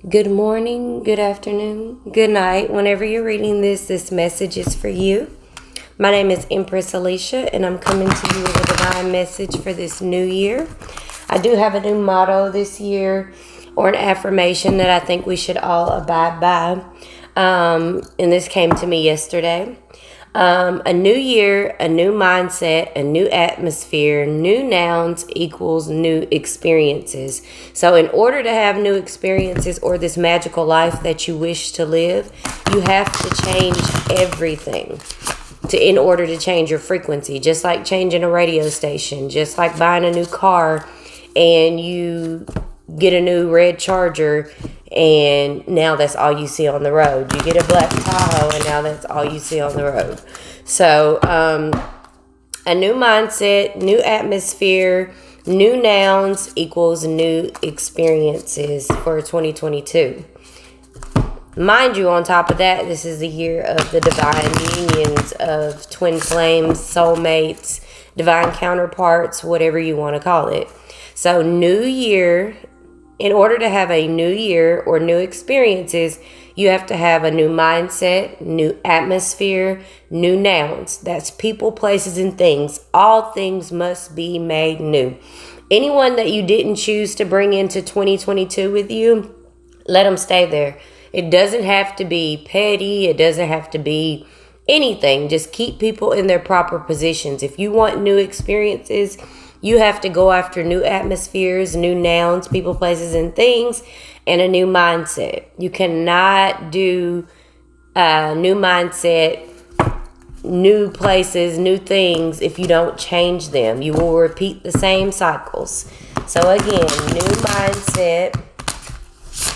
Good morning, good afternoon, good night. Whenever you're reading this message is for you. My name is Empress Alicia, and I'm coming to you with a divine message for this new year. I do have a new motto this year, or an affirmation that I think we should all abide by. And this came to me yesterday. A new year, a new mindset, a new atmosphere, new nouns equals new experiences. So in order to have new experiences or this magical life that you wish to live, you have to change everything in order to change your frequency. Just like changing a radio station, just like buying a new car and you get a new red Charger and now that's all you see on the road. You get a black Tahoe and now that's all you see on the road. So a new mindset, new atmosphere, new nouns equals new experiences for 2022. Mind you, on top of that, this is the year of the divine unions of twin flames, soulmates, divine counterparts, whatever you want to call it. So new year. In order to have a new year or new experiences, you have to have a new mindset, new atmosphere, new nouns. That's people, places, and things. All things must be made new. Anyone that you didn't choose to bring into 2022 with you, let them stay there. It doesn't have to be petty. It doesn't have to be anything. Just keep people in their proper positions. If you want new experiences, you have to go after new atmospheres, new nouns, people, places, and things, and a new mindset. You cannot do new mindset, new places, new things if you don't change them. You will repeat the same cycles. So again, new mindset,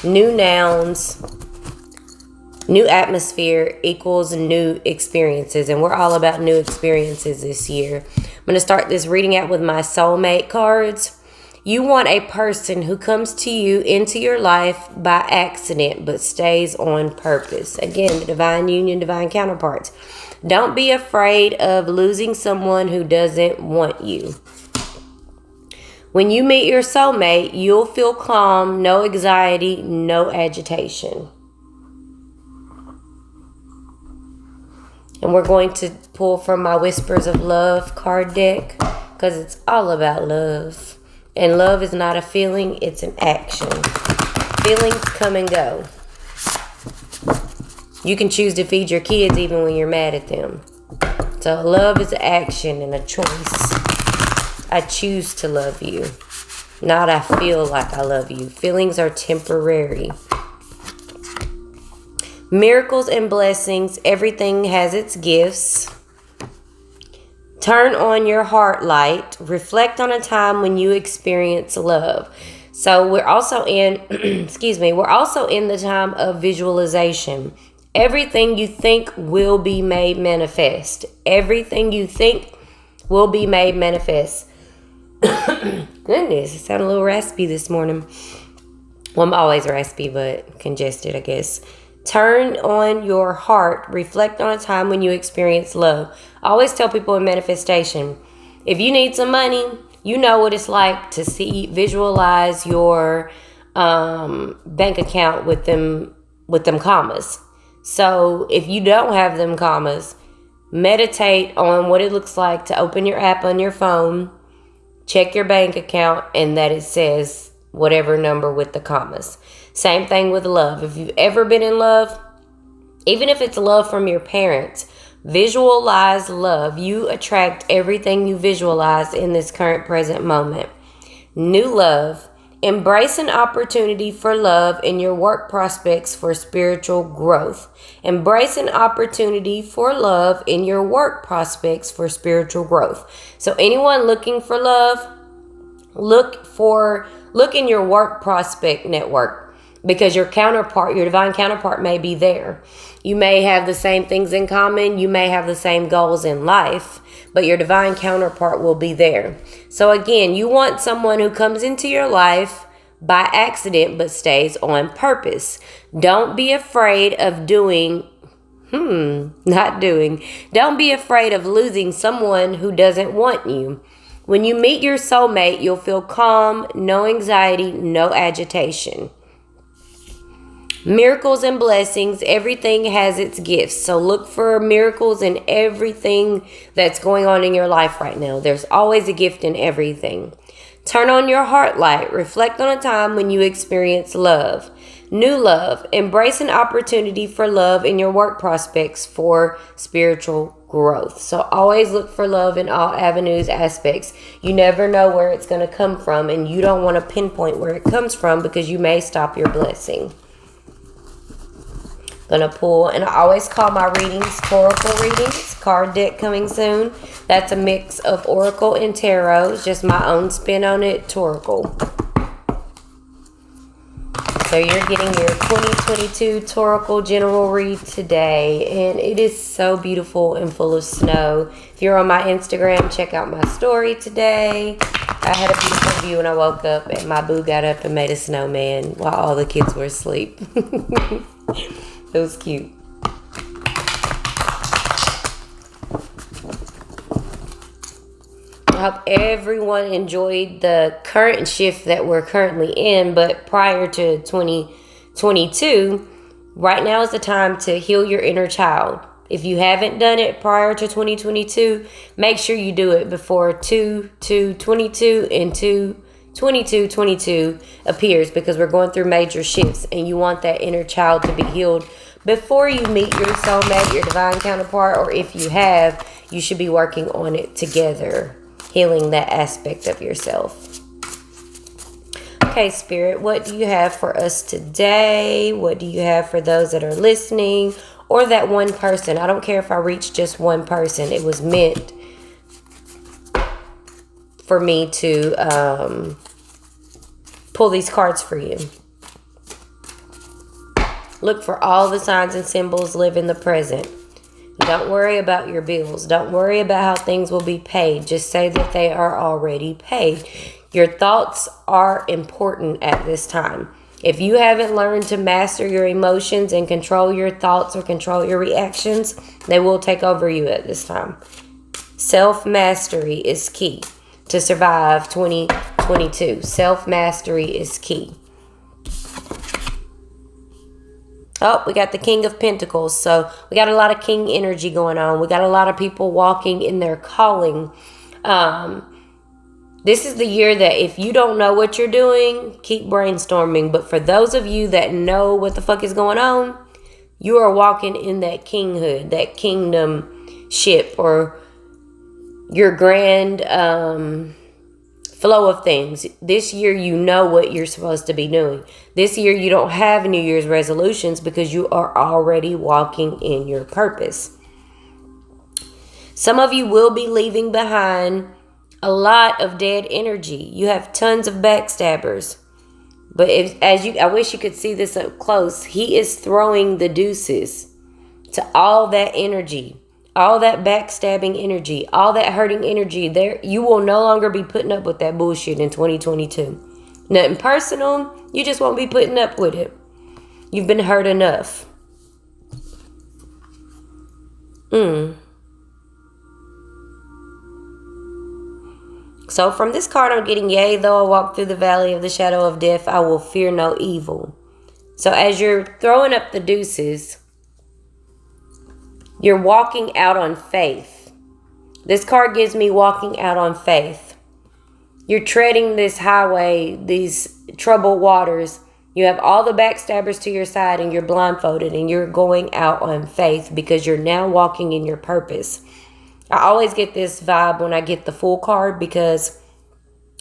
new nouns, new atmosphere equals new experiences. And we're all about new experiences this year. I'm going to start this reading out with my soulmate cards. You want a person who comes to you into your life by accident but stays on purpose. Again, the divine union, divine counterparts. Don't be afraid of losing someone who doesn't want you. When you meet your soulmate, you'll feel calm, no anxiety, no agitation. And we're going to pull from my Whispers of Love card deck because it's all about love. And love is not a feeling, it's an action. Feelings come and go. You can choose to feed your kids even when you're mad at them. So love is an action and a choice. I choose to love you, not I feel like I love you. Feelings are temporary. Miracles and blessings, everything has its gifts. Turn on your heart light. Reflect on a time when you experience love. So we're also in, we're also in the time of visualization. Everything you think will be made manifest. Everything you think will be made manifest. Goodness, it sounded a little raspy this morning. Well, I'm always raspy, but congested, I guess. Turn on your heart. Reflect on a time when you experience love. I always tell people in manifestation, if you need some money, you know what it's like to visualize your bank account with them commas. So if you don't have them commas, meditate on what it looks like to open your app on your phone, check your bank account, and that it says whatever number with the commas. Same thing with love. If you've ever been in love, even if it's love from your parents, visualize love. You attract everything you visualize in this current present moment. New love. Embrace an opportunity for love in your work prospects for spiritual growth. Embrace an opportunity for love in your work prospects for spiritual growth. So anyone looking for love, look in your work prospect network. Because your divine counterpart may be there. You may have the same things in common. You may have the same goals in life, but your divine counterpart will be there. So again, you want someone who comes into your life by accident, but stays on purpose. Don't be afraid of don't be afraid of losing someone who doesn't want you. When you meet your soulmate, you'll feel calm, no anxiety, no agitation. Miracles and blessings, everything has its gifts. So look for miracles in everything that's going on in your life right now. There's always a gift in everything. Turn on your heart light. Reflect on a time when you experienced love. New love. Embrace an opportunity for love in your work prospects for spiritual growth. So always look for love in all avenues, aspects. You never know where it's going to come from, and you don't want to pinpoint where it comes from because you may stop your blessing. Gonna pull, and I always call my readings oracle readings. Card deck coming soon. That's a mix of oracle and tarot. It's just my own spin on it. Toracle. So you're getting your 2022 Toracle general read today, and it is so beautiful and full of snow. If you're on my Instagram, check out my story today. I had a beautiful view when I woke up, and my boo got up and made a snowman while all the kids were asleep. It was cute. I hope everyone enjoyed the current shift that we're currently in, but prior to 2022, right now is the time to heal your inner child. If you haven't done it prior to 2022, make sure you do it before 2/2/22 and 2/22/22 appears, because we're going through major shifts and you want that inner child to be healed before you meet your soulmate, your divine counterpart, or if you have, you should be working on it together, healing that aspect of yourself. Okay, Spirit, what do you have for us today? What do you have for those that are listening, or that one person? I don't care if I reach just one person. It was meant for me to pull these cards for you. Look for all the signs and symbols. Live in the present. Don't worry about your bills. Don't worry about how things will be paid. Just say that they are already paid. Your thoughts are important at this time. If you haven't learned to master your emotions and control your thoughts or control your reactions, they will take over you at this time. Self-mastery is key to survive 2022. Self-mastery is key. Oh, we got the King of Pentacles. So we got a lot of king energy going on. We got a lot of people walking in their calling. This is the year that if you don't know what you're doing, keep brainstorming. But for those of you that know what the fuck is going on, you are walking in that kinghood, that kingdomship, or your grand flow of things. This year, you know what you're supposed to be doing. This year, you don't have New Year's resolutions because you are already walking in your purpose. Some of you will be leaving behind a lot of dead energy. You have tons of backstabbers. But I wish you could see this up close. He is throwing the deuces to all that energy. All that backstabbing energy, all that hurting energy, there you will no longer be putting up with that bullshit in 2022. Nothing personal, you just won't be putting up with it. You've been hurt enough. So from this card, I'm getting, yea, though I walk through the valley of the shadow of death, I will fear no evil. So as you're throwing up the deuces, you're walking out on faith. This card gives me walking out on faith. You're treading this highway, these troubled waters. You have all the backstabbers to your side and you're blindfolded and you're going out on faith because you're now walking in your purpose. I always get this vibe when I get the Fool card because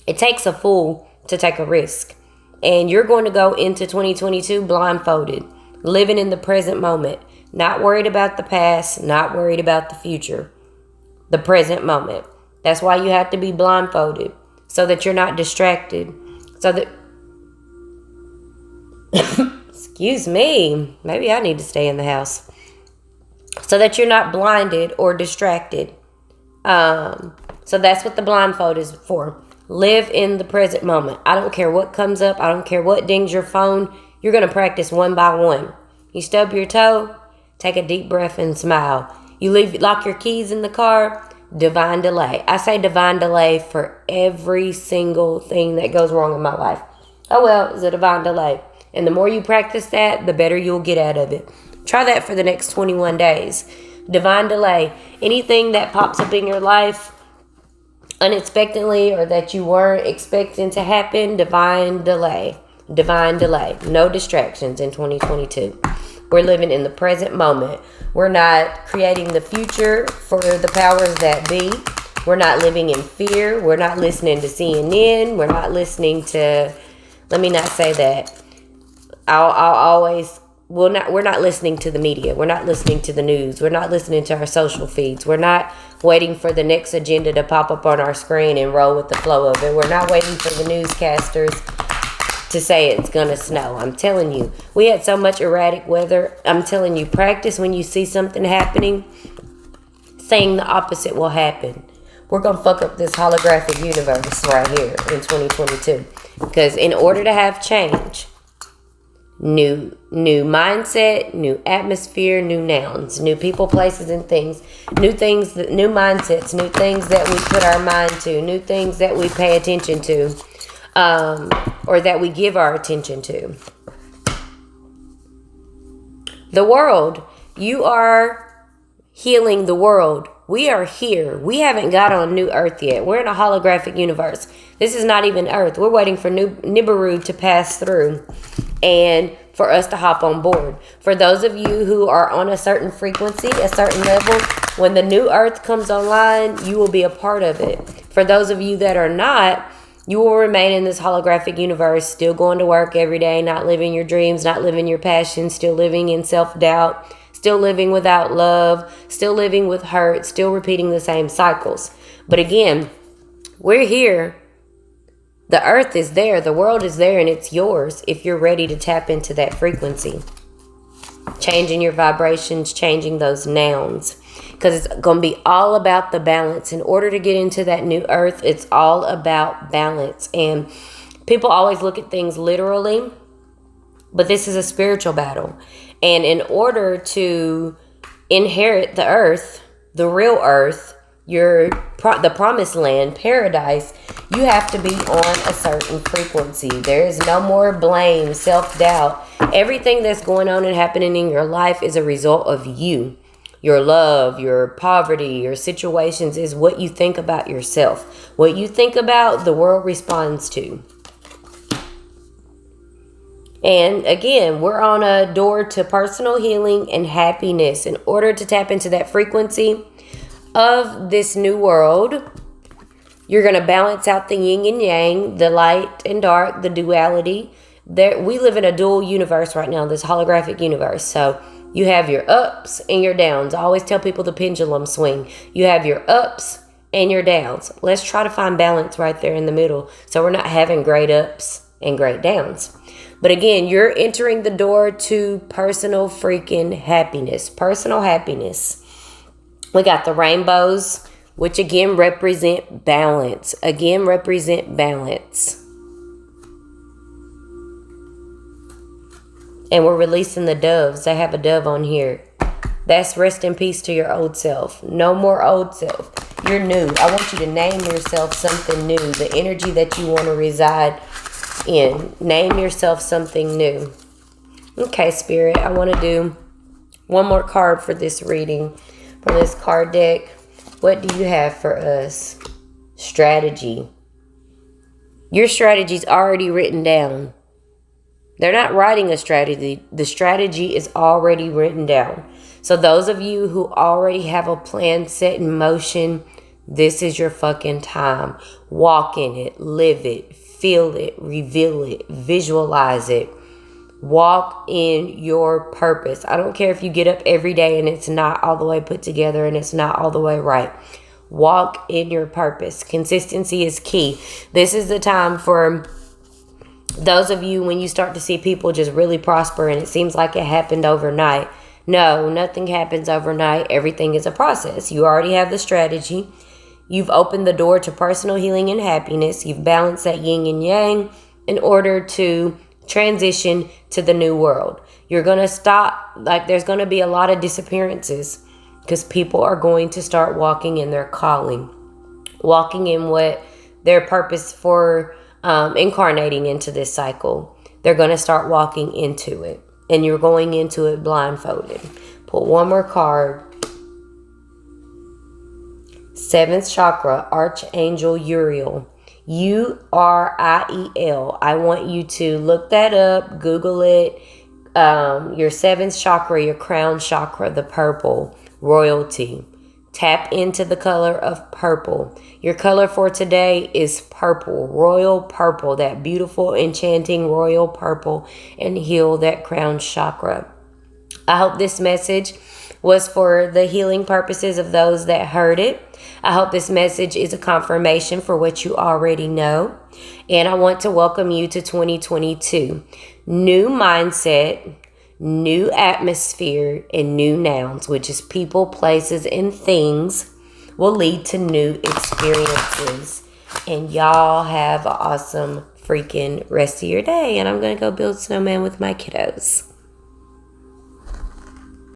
it takes a fool to take a risk. And you're going to go into 2022 blindfolded, living in the present moment. Not worried about the past, not worried about the future. The present moment. That's why you have to be blindfolded. So that you're not distracted. So that... Excuse me. Maybe I need to stay in the house. So that you're not blinded or distracted. So that's what the blindfold is for. Live in the present moment. I don't care what comes up. I don't care what dings your phone. You're going to practice one by one. You stub your toe. Take a deep breath and smile. You lock your keys in the car. Divine delay. I say divine delay for every single thing that goes wrong in my life. Oh well, it's a divine delay. And the more you practice that, the better you'll get out of it. Try that for the next 21 days. Divine delay. Anything that pops up in your life unexpectedly or that you weren't expecting to happen, divine delay. Divine delay. No distractions in 2022. We're living in the present moment. We're not creating the future for the powers that be. We're not living in fear. We're not listening to CNN. We're not listening to, let me not say that. We're not listening to the media. We're not listening to the news. We're not listening to our social feeds. We're not waiting for the next agenda to pop up on our screen and roll with the flow of it. We're not waiting for the newscasters to say it's gonna snow. I'm telling you, we had so much erratic weather. I'm telling you, practice when you see something happening, saying the opposite will happen. We're gonna fuck up this holographic universe right here in 2022. Because in order to have change, new mindset, new atmosphere, new nouns, new people, places, and things, new mindsets, new things that we put our mind to, new things that we pay attention to, or that we give our attention to. The world, you are healing the world. We are here. We haven't got on new earth yet. We're in a holographic universe. This is not even earth. We're waiting for new Nibiru to pass through and for us to hop on board. For those of you who are on a certain frequency, a certain level, when the new earth comes online, you will be a part of it. For those of you that are not, you will remain in this holographic universe, still going to work every day, not living your dreams, not living your passions, still living in self-doubt, still living without love, still living with hurt, still repeating the same cycles. But again, we're here. The earth is there, the world is there, and it's yours if you're ready to tap into that frequency. Changing your vibrations, changing those nouns. Because it's going to be all about the balance. In order to get into that new earth, it's all about balance. And people always look at things literally, but this is a spiritual battle. And in order to inherit the earth, the real earth, the promised land, paradise, you have to be on a certain frequency. There is no more blame, self-doubt. Everything that's going on and happening in your life is a result of you. Your love, your poverty, your situations is what you think about yourself. What you think about, the world responds to. And again, we're on a door to personal healing and happiness. In order to tap into that frequency of this new world, you're going to balance out the yin and yang, the light and dark, the duality. We live in a dual universe right now, this holographic universe. So you have your ups and your downs. I always tell people the pendulum swing. You have your ups and your downs. Let's try to find balance right there in the middle, so we're not having great ups and great downs. But again, you're entering the door to personal freaking happiness. Personal happiness. We got the rainbows, which again represent balance. Again, represent balance. And we're releasing the doves. I have a dove on here. That's rest in peace to your old self. No more old self. You're new. I want you to name yourself something new. The energy that you want to reside in. Name yourself something new. Okay, Spirit. I want to do one more card for this reading. For this card deck. What do you have for us? Strategy. Your strategy's already written down. They're not writing a strategy. The strategy is already written down. So those of you who already have a plan set in motion, this is your fucking time. Walk in it, live it, feel it, reveal it, visualize it. Walk in your purpose. I don't care if you get up every day and it's not all the way put together and it's not all the way right. Walk in your purpose. Consistency is key. This is the time for those of you when you start to see people just really prosper and it seems like it happened overnight. No, nothing happens overnight. Everything is a process. You already have the strategy. You've opened the door to personal healing and happiness. You've balanced that yin and yang in order to transition to the new world. You're going to stop, there's going to be a lot of disappearances because people are going to start walking in their calling, walking in what their purpose for incarnating into this cycle. they're going to start walking into it. And you're going into it blindfolded. Pull one more card. Seventh chakra, Archangel Uriel. Uriel. I want you to look that up, Google it. Your seventh chakra, your crown chakra, the purple, royalty. Tap into the color of purple. Your color for today is purple, royal purple, that beautiful, enchanting royal purple, and heal that crown chakra. I hope this message was for the healing purposes of those that heard it. I hope this message is a confirmation for what you already know. And I want to welcome you to 2022. New mindset, new atmosphere, and new nouns, which is people, places, and things, will lead to new experiences. And y'all have an awesome freaking rest of your day. And I'm going to go build snowman with my kiddos.